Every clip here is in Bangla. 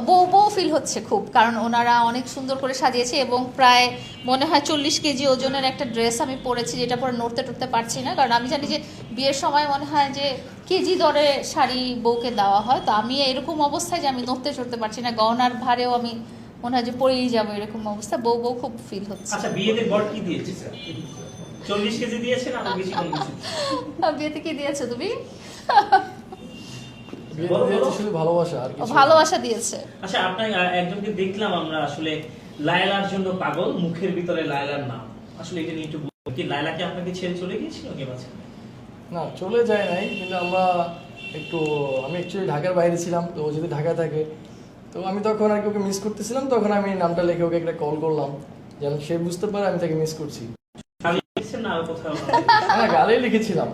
বউ বউ ফিল হচ্ছে খুব, কারণ ওনারা অনেক সুন্দর করে সাজিয়েছে এবং প্রায় মনে হয় 40 কেজি ওজনের একটা ড্রেস আমি পরেছি, যেটা পরে নড়তে টড়তে পারছি না, কারণ আমি জানি যে বিয়ের সময় মনে হয় যে কেজি দরে শাড়ি বউকে দেওয়া হয়। তো আমি এরকম অবস্থায় যে আমি নড়তে চড়তে পারছি না, গহনার ভারেও আমি মনে হয় যে পরেই যাবো, এরকম অবস্থা। বউ বউ খুব ফিল হচ্ছে। আচ্ছা, বিয়েতে বর কি দিয়েছে স্যার? 40 কেজি দিয়েছে না আরো বেশি কম কিছু? বিয়েতে কি দিয়েছো তুমি? বিয়েতে দিয়েছে শুধু ভালোবাসা, আর কিছু না। ভালোবাসা দিয়েছে। আচ্ছা, আপনার একজনকে দেখলাম আমরা, আসলে লায়লার জন্য পাগল, মুখের ভিতরে লায়লার নাম। আসলে এটা নিয়ে একটু বলুন। কি লায়লা কি আপনাকে ছেড়ে চলে গিয়েছিল কে বাঁচা? না, চলে যায় নাই, কিন্তু আমি অ্যাকচুয়ালি ঢাকার বাইরে ছিলাম, তো ও যদি ঢাকা থাকে, তো আমি তখন আর কি ওকে মিস করতেছিলাম, তখন আমি নামটা লিখে ওকে একটা কল করলাম যেন সে বুঝতে পারে আমি তাকে মিস করছি। খালি লিখছেন না আরো কোথাও? হ্যাঁ, গালেই লিখেছিলাম।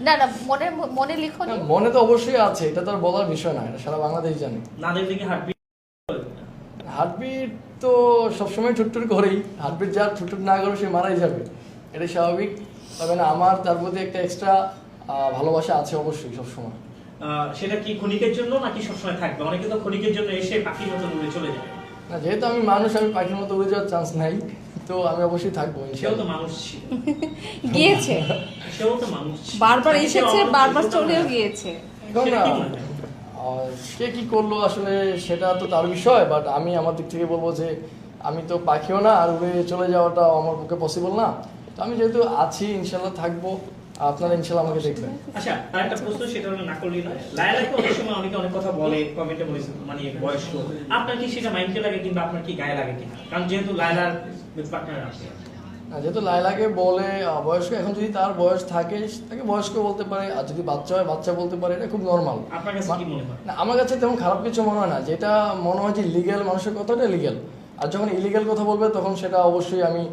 না না, মনে মনে লিখো নি? মনে তো অবশ্যই আছে, এটা তো আর বলার বিষয় না, এটা সারা বাংলাদেশ জানে। না দেখলে কি হার্টবিট? হার্টবিট তো সবসময় ঠুটঠুট করেই, হার্টবিট যার ঠুটঠুট না করে সে মারাই যাবে, এটাই স্বাভাবিক। তবে না, আমার তার প্রতি একটা এক্সট্রা ভালোবাসা আছে অবশ্যই সবসময়। সেটা কি ক্ষণিকের জন্য নাকি সবসময় থাকবে? অনেকে তো ক্ষণিকের জন্য এসে পাখির মতো উড়ে চলে যায়। না, যেহেতু আমি মানুষ, আমি পাখির মতো উড়ে যাওয়ার চান্স নাই, তো আমি অবশ্যই থাকবো সেও ইনশাআল্লাহ। তো মানুষ ছিল। গিয়েছে, সেও তো মানুষ ছিল। বারবার তাকে এসেছে, অবশ্যই বারবার সেটা চলেও না। গিয়েছে। এখন সেটা না, কি মনে হয়? কে কি করলো আসলে সেটা তো তার বিষয়, বাট আমি আমার দিক থেকে বলবো যে আমি তো পাখিও না, আর উড়ে চলে যাওয়াটা আমার পক্ষে পসিবল না। তো আমি যেহেতু আছি, ইনশাল্লাহ থাকবো, আপনারা ইনশাল্লাহ আমাকে দেখবেন। আচ্ছা, আর একটা প্রশ্ন, সেটা হলো না করলেই নয়। লায়লাকে অনেক সময় অনেকে অনেক কথা বলে কমেন্টে, মানে বয়স্ক, আপনার কি সেটা মাইন্ডে লাগে কিংবা আপনার কি গায়ে লাগে কিনা? কারণ যেহেতু লায়লার পার্টনার আছে। যেহেতু লায়লাকে বলে বয়স্ক, এখন যদি তার বয়স থাকে তাকে বয়স্ক বলতে পারে, আর যদি বাচ্চা হয় বাচ্চা বলতে পারে, এটা খুব নর্মাল। আপনার কাছে কি মনে হয়? না, আমার কাছে তেমন খারাপ কিছু মনে হয় না, যেটা মনে হয় যে লিগ্যাল মানুষের কথাটা লিগ্যাল, আর যখন ইলিগ্যাল কথা বলবে তখন সেটা অবশ্যই আমি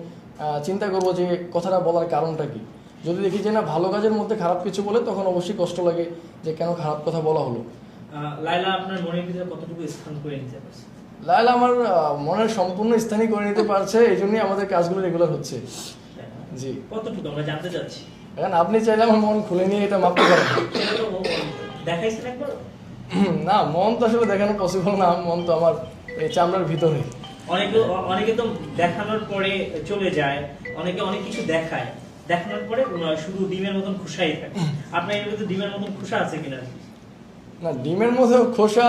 চিন্তা করবো যে কথাটা বলার কারণটা কি। যদি দেখি যে না, ভালো কাজের মধ্যে খারাপ কিছু বলে, তখন অবশ্যই কষ্ট লাগে যে কেন খারাপ কথা বলা হলো। লায়লা আপনার মনের ভিতরে কতটুকু স্থান করে নিতে পারছে? লায়লা আমার মনের সম্পূর্ণ স্থানই করে নিতে পারছে, এই জন্যই আমাদের কাজগুলো রেগুলার হচ্ছে। জি, কতটুকু আমরা জানতে চাচ্ছি। এখন আপনি চাইলে আমার মন খুলে নিয়ে এটা মাপতে পারেন। সেটা তো দেখাইছেন একবার? না, মন তো আসলে দেখানো পসিবল না, মন তো আমার এই চামড়ার ভিতরে। অনেকে অনেকে তো দেখানোর পরে চলে যায়, অনেকে অনেক কিছু দেখায়, দেখানোর পরে শুধু ডিমের মতন খোসাই থাকে। আপনার এর ভিতরে ডিমের মতন খোসা আছে কিনা? না, ডিমের মধ্যে খোসা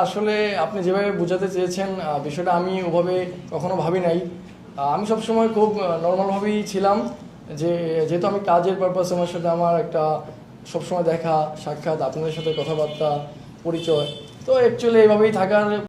আসলে আপনি যেভাবে বোঝাতে চেয়েছেন বিষয়টা আমি ওভাবে কখনো ভাবি নাই। আমি সবসময় খুব নর্মালভাবেই ছিলাম, যে যেহেতু আমি কাজের পারপাসে আমার সাথে আমার একটা সবসময় দেখা সাক্ষাৎ, আপনাদের সাথে কথাবার্তা, পরিচয়, তো অ্যাকচুয়ালি এইভাবেই থাকার